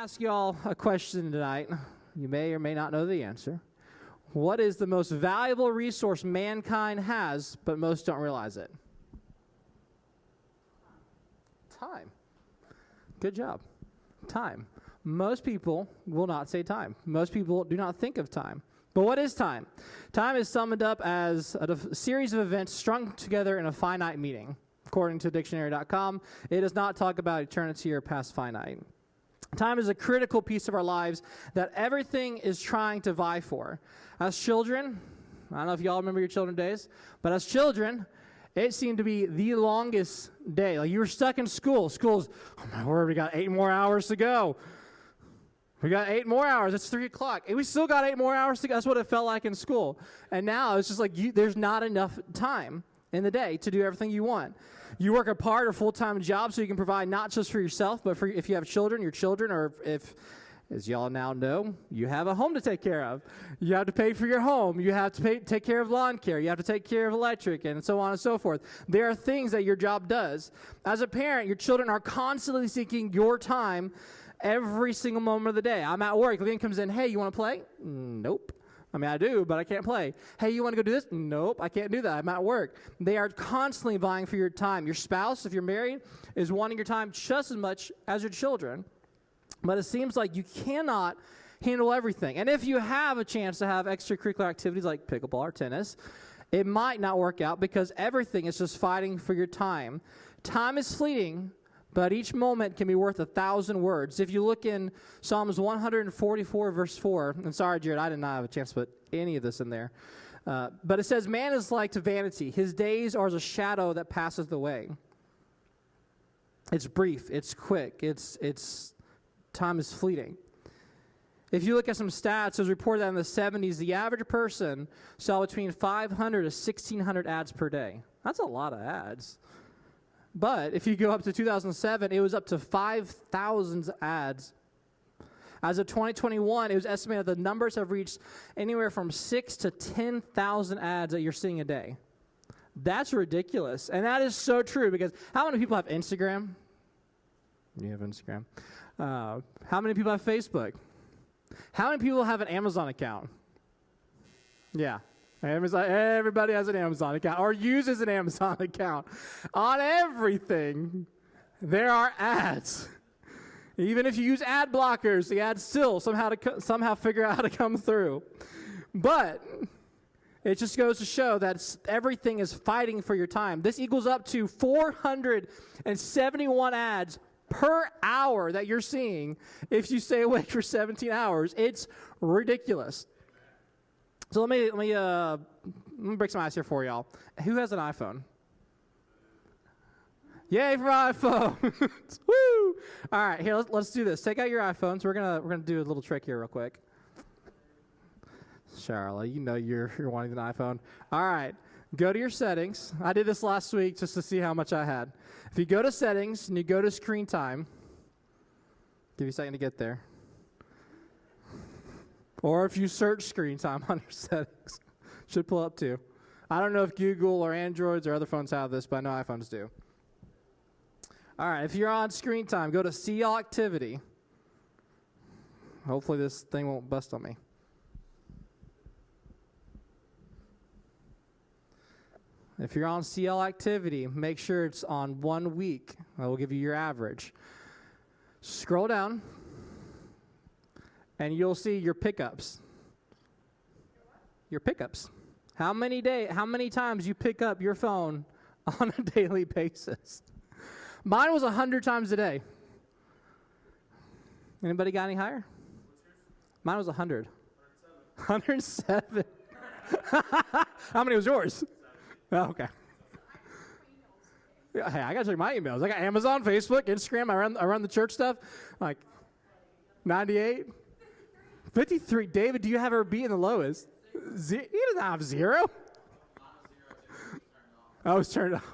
ask y'all a question tonight. You may or may not know the answer. What is the most valuable resource mankind has, but most don't realize it? Time. Good job. Time. Most people will not say time. Most people do not think of time. But what is time? Time is summed up as a series of events strung together in a finite meaning. According to dictionary.com, it does not talk about eternity or past finite. Time is a critical piece of our lives that everything is trying to vie for. As children, I don't know if y'all remember your children days, but as children, it seemed to be the longest day. Like you were stuck in school. School's, oh my word, we got 8 more hours to go. We got 8 more hours. It's 3 o'clock. And we still got 8 more hours to go. That's what it felt like in school. And now it's just like there's not enough time in the day to do everything you want. You work a part or full-time job so you can provide not just for yourself, but for if you have children, your children, or if, as y'all now know, you have a home to take care of. You have to pay for your home. You have to take care of lawn care. You have to take care of electric and so on and so forth. There are things that your job does. As a parent, your children are constantly seeking your time every single moment of the day. I'm at work. Leanne comes in, hey, you want to play? Nope. I mean, I do, but I can't play. Hey, you want to go do this? Nope, I can't do that. I'm at work. They are constantly vying for your time. Your spouse, if you're married, is wanting your time just as much as your children. But it seems like you cannot handle everything. And if you have a chance to have extracurricular activities like pickleball or tennis, it might not work out because everything is just fighting for your time. Time is fleeting, but each moment can be worth 1,000 words. If you look in Psalms 144, verse 4, and sorry, Jared, I did not have a chance to put any of this in there. But it says, man is like to vanity. His days are as a shadow that passeth away. It's brief. It's quick. It's time is fleeting. If you look at some stats, it was reported that in the 70s, the average person saw between 500 to 1,600 ads per day. That's a lot of ads. But if you go up to 2007, it was up to 5,000 ads. As of 2021, it was estimated that the numbers have reached anywhere from 6,000 to 10,000 ads that you're seeing a day. That's ridiculous. And that is so true because how many people have Instagram? You have Instagram. How many people have Facebook? How many people have an Amazon account? Yeah. Everybody has an Amazon account or uses an Amazon account. On everything, there are ads. Even if you use ad blockers, the ads still somehow figure out how to come through. But it just goes to show that everything is fighting for your time. This equals up to 471 ads per hour that you're seeing if you stay awake for 17 hours. It's ridiculous. So let me break some ice here for y'all. Who has an iPhone? Yay for iPhone! Woo! All right, here let's do this. Take out your iPhones. We're gonna do a little trick here real quick. Charlotte, you know you're wanting an iPhone. All right, go to your settings. I did this last week just to see how much I had. If you go to settings and you go to screen time, give you a second to get there. Or if you search screen time on your settings, should pull up too. I don't know if Google or Androids or other phones have this, but I know iPhones do. All right, if you're on screen time, go to see all activity. Hopefully this thing won't bust on me. If you're on see all activity, make sure it's on 1 week. I will give you your average. Scroll down. And you'll see your pickups. Your pickups. How many times you pick up your phone on a daily basis? Mine was 100 times a day. Anybody got any higher? Mine was 100. 107. How many was yours? Oh, okay. Hey, I gotta check my emails. I got Amazon, Facebook, Instagram. I run the church stuff. Like 98. 53. David, do you have her beat in the lowest? He doesn't have 0. I was turned off.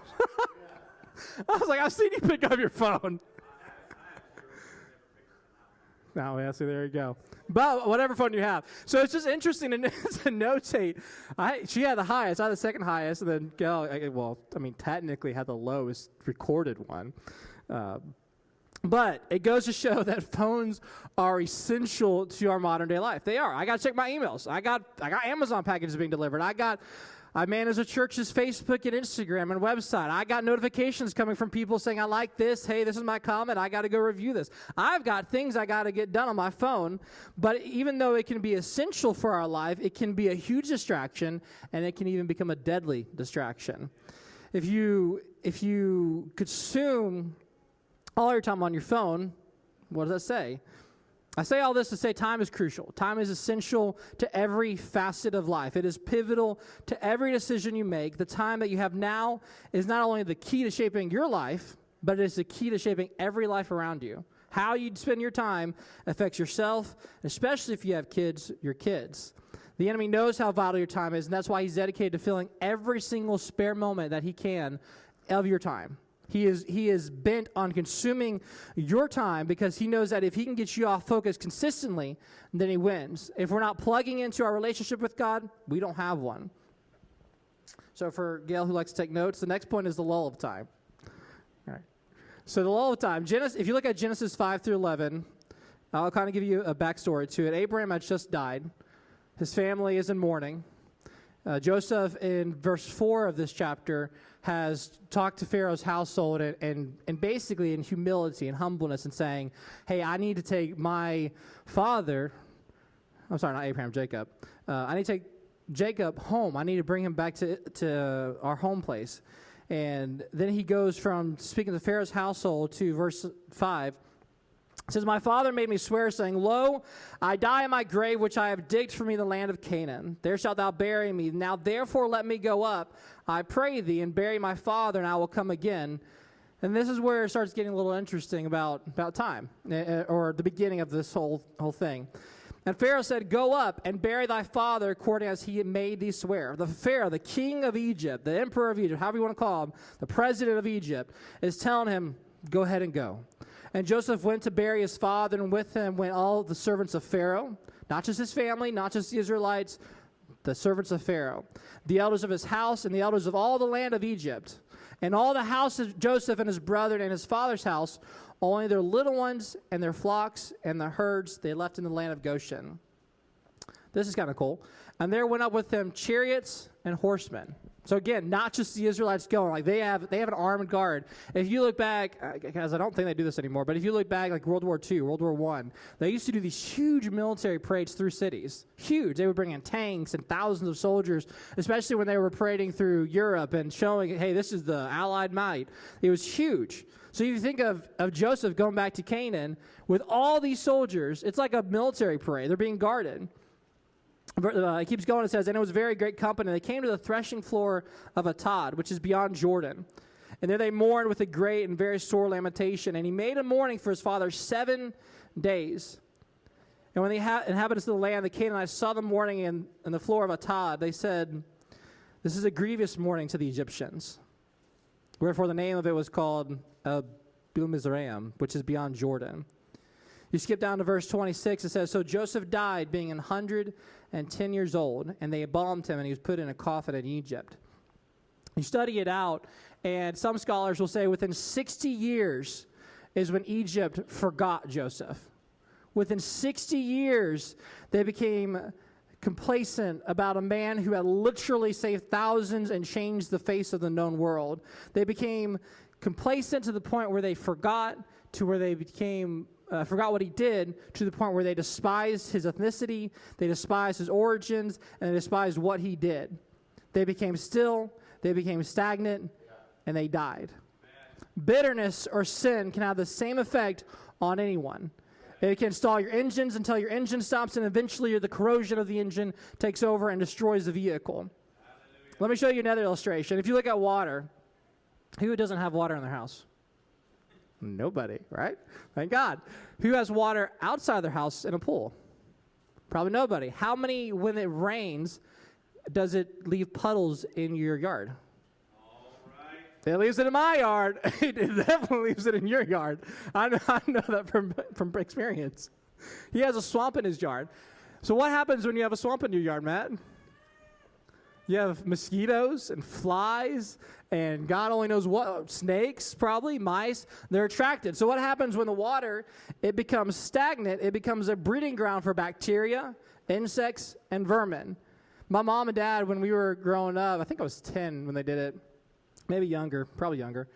I was like, I've seen you pick up your phone. No, yeah, see, there you go. But whatever phone you have. So it's just interesting to notate. She had the highest. I had the second highest. And then technically had the lowest recorded one. But it goes to show that phones are essential to our modern day life. They are. I got to check my emails. I got Amazon packages being delivered. I manage a church's Facebook and Instagram and website. I got notifications coming from people saying, I like this. Hey, this is my comment. I got to go review this. I've got things I got to get done on my phone. But even though it can be essential for our life, it can be a huge distraction, and it can even become a deadly distraction. If you consume all your time on your phone, what does that say? I say all this to say time is crucial. Time is essential to every facet of life. It is pivotal to every decision you make. The time that you have now is not only the key to shaping your life, but it is the key to shaping every life around you. How you spend your time affects yourself, especially if you have kids, your kids. The enemy knows how vital your time is, and that's why he's dedicated to filling every single spare moment that he can of your time. He is bent on consuming your time because he knows that if he can get you off focus consistently, then he wins. If we're not plugging into our relationship with God, we don't have one. So for Gail, who likes to take notes, the next point is the lull of time. All right. So the lull of time. If you look at Genesis 5 through 11, I'll kind of give you a backstory to it. Abraham had just died. His family is in mourning. Joseph, in verse 4 of this chapter, has talked to Pharaoh's household and basically in humility and humbleness and saying, hey, I need to take my father, I'm sorry, not Abraham, Jacob. I need to take Jacob home. I need to bring him back to our home place. And then he goes from speaking to Pharaoh's household to verse 5. It says, my father made me swear, saying, lo, I die in my grave, which I have digged for me in the land of Canaan. There shalt thou bury me. Now therefore let me go up, I pray thee, and bury my father, and I will come again. And this is where it starts getting a little interesting about time, or the beginning of this whole thing. And Pharaoh said, go up and bury thy father according as he had made thee swear. The Pharaoh, the king of Egypt, the emperor of Egypt, however you want to call him, the president of Egypt, is telling him, go ahead and go. And Joseph went to bury his father, and with him went all the servants of Pharaoh, not just his family, not just the Israelites, the servants of Pharaoh, the elders of his house, and the elders of all the land of Egypt, and all the house of Joseph and his brethren and his father's house, only their little ones and their flocks and the herds they left in the land of Goshen. This is kind of cool. And there went up with them chariots and horsemen. So again, not just the Israelites going, like they have an armed guard. If you look back, guys, I don't think they do this anymore, but if you look back like World War II, World War I, they used to do these huge military parades through cities. Huge. They would bring in tanks and thousands of soldiers, especially when they were parading through Europe and showing, hey, this is the Allied might. It was huge. So if you think of Joseph going back to Canaan with all these soldiers, it's like a military parade. They're being guarded. It keeps going. It says, and it was a very great company. They came to the threshing floor of Atad, which is beyond Jordan. And there they mourned with a great and very sore lamentation. And he made a mourning for his father 7 days. And when the inhabitants of the land, the Canaanites, saw the mourning in the floor of Atad, they said, this is a grievous mourning to the Egyptians. Wherefore the name of it was called Mizraim, which is beyond Jordan. You skip down to verse 26. It says, so Joseph died, being 110 years old, and they embalmed him, and he was put in a coffin in Egypt. You study it out, and some scholars will say within 60 years is when Egypt forgot Joseph. Within 60 years, they became complacent about a man who had literally saved thousands and changed the face of the known world. They became complacent to the point where they forgot, to where they became forgot what he did, to the point where they despised his ethnicity, they despised his origins, and they despised what he did. They became still, they became stagnant, and they died. Bitterness or sin can have the same effect on anyone. It can stall your engines until your engine stops, and eventually the corrosion of the engine takes over and destroys the vehicle. Let me show you another illustration. If you look at water, who doesn't have water in their house? Nobody, right? Thank God. Who has water outside their house in a pool? Probably nobody. How many, when it rains, does it leave puddles in your yard? All right. It leaves it in my yard. It definitely leaves it in your yard. I know that from experience. He has a swamp in his yard. So what happens when you have a swamp in your yard, Matt? You have mosquitoes and flies and God only knows what, snakes probably, mice. They're attracted. So what happens when the water, it becomes stagnant, it becomes a breeding ground for bacteria, insects, and vermin. My mom and dad, when we were growing up, I think I was 10 when they did it, maybe younger, probably younger.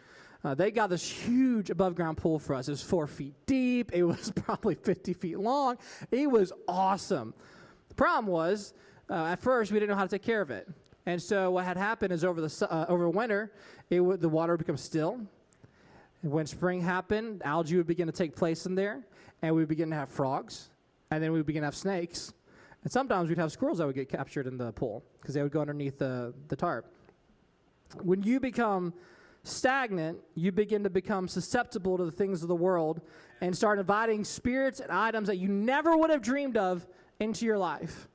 They got this huge above-ground pool for us. It was 4 feet deep. It was probably 50 feet long. It was awesome. The problem was, at first, we didn't know how to take care of it. And so what had happened is over winter, the water would become still. When spring happened, algae would begin to take place in there, and we would begin to have frogs, and then we would begin to have snakes. And sometimes we'd have squirrels that would get captured in the pool because they would go underneath the tarp. When you become stagnant, you begin to become susceptible to the things of the world and start inviting spirits and items that you never would have dreamed of into your life.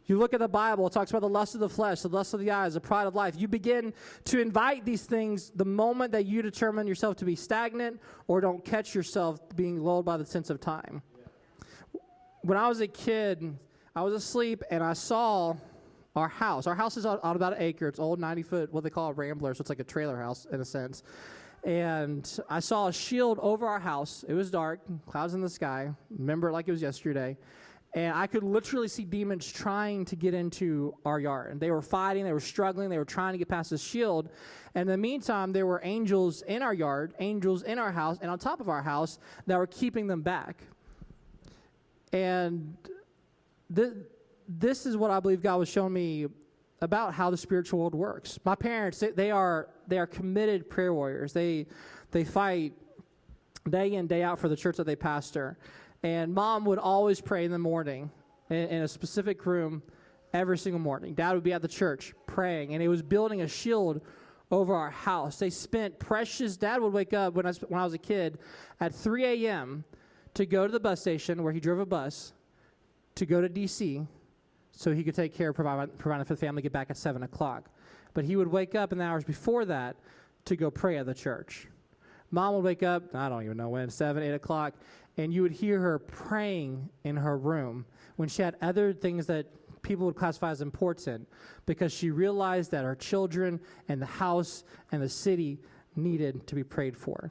You look at the Bible, it talks about the lust of the flesh, the lust of the eyes, the pride of life. You begin to invite these things the moment that you determine yourself to be stagnant or don't catch yourself being lulled by the sense of time. When I was a kid, I was asleep and I saw our house. Our house is on about an acre. It's old 90-foot, what they call a rambler, so it's like a trailer house in a sense. And I saw a shield over our house. It was dark, clouds in the sky. Remember it like it was yesterday. And I could literally see demons trying to get into our yard. And they were fighting, they were struggling, they were trying to get past this shield. And in the meantime, there were angels in our yard, angels in our house, and on top of our house that were keeping them back. And this is what I believe God was showing me about how the spiritual world works. My parents, they are committed prayer warriors. They fight day in, day out for the church that they pastor. And Mom would always pray in the morning in a specific room every single morning. Dad would be at the church praying, and he was building a shield over our house. They spent Dad would wake up when I was a kid at 3 a.m. to go to the bus station where he drove a bus to go to D.C., so he could take care of providing for the family, get back at 7 o'clock. But he would wake up in the hours before that to go pray at the church. Mom would wake up, I don't even know when, 7, 8 o'clock, and you would hear her praying in her room when she had other things that people would classify as important because she realized that our children and the house and the city needed to be prayed for.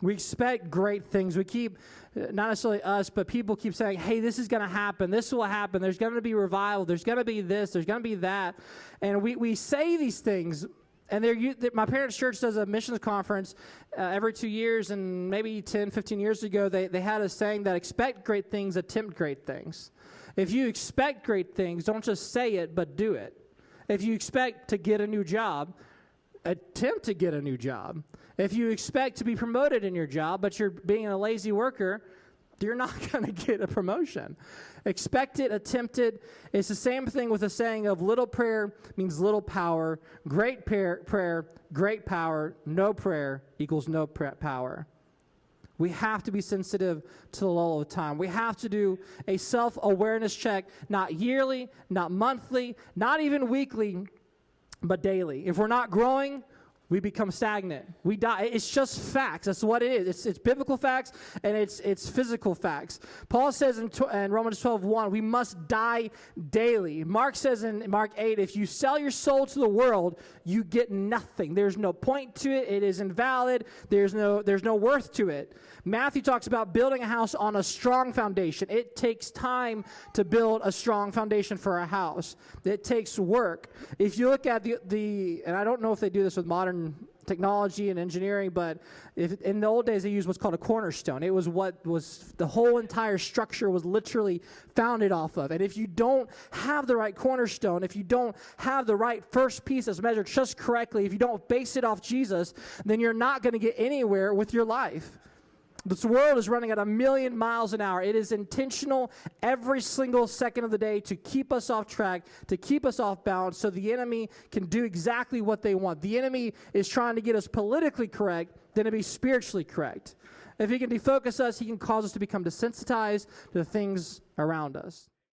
We expect great things. We keep, not necessarily us, but people keep saying, hey, this is going to happen. This will happen. There's going to be revival. There's going to be this. There's going to be that. And we say these things. And my parents' church does a missions conference every 2 years. And maybe 10, 15 years ago, they had a saying that expect great things, attempt great things. If you expect great things, don't just say it, but do it. If you expect to get a new job, attempt to get a new job. If you expect to be promoted in your job, but you're being a lazy worker, you're not going to get a promotion. Expect it, attempt it. It's the same thing with the saying of little prayer means little power. Great prayer, great power. No prayer equals no power. We have to be sensitive to the lull of time. We have to do a self-awareness check, not yearly, not monthly, not even weekly, but daily. If we're not growing, we become stagnant. We die. It's just facts. That's what it is. It's biblical facts and it's physical facts. Paul says in Romans 12:1, we must die daily. Mark says in Mark 8, if you sell your soul to the world, you get nothing. There's no point to it. It is invalid. There's no worth to it. Matthew talks about building a house on a strong foundation. It takes time to build a strong foundation for a house. It takes work. If you look at and I don't know if they do this with modern technology and engineering, but in the old days they used what's called a cornerstone. It was what was the whole entire structure was literally founded off of. And if you don't have the right cornerstone, if you don't have the right first piece that's measured just correctly, if you don't base it off Jesus, then you're not going to get anywhere with your life. This world is running at 1,000,000 miles an hour. It is intentional every single second of the day to keep us off track, to keep us off balance, so the enemy can do exactly what they want. The enemy is trying to get us politically correct, then to be spiritually correct. If he can defocus us, he can cause us to become desensitized to the things around us.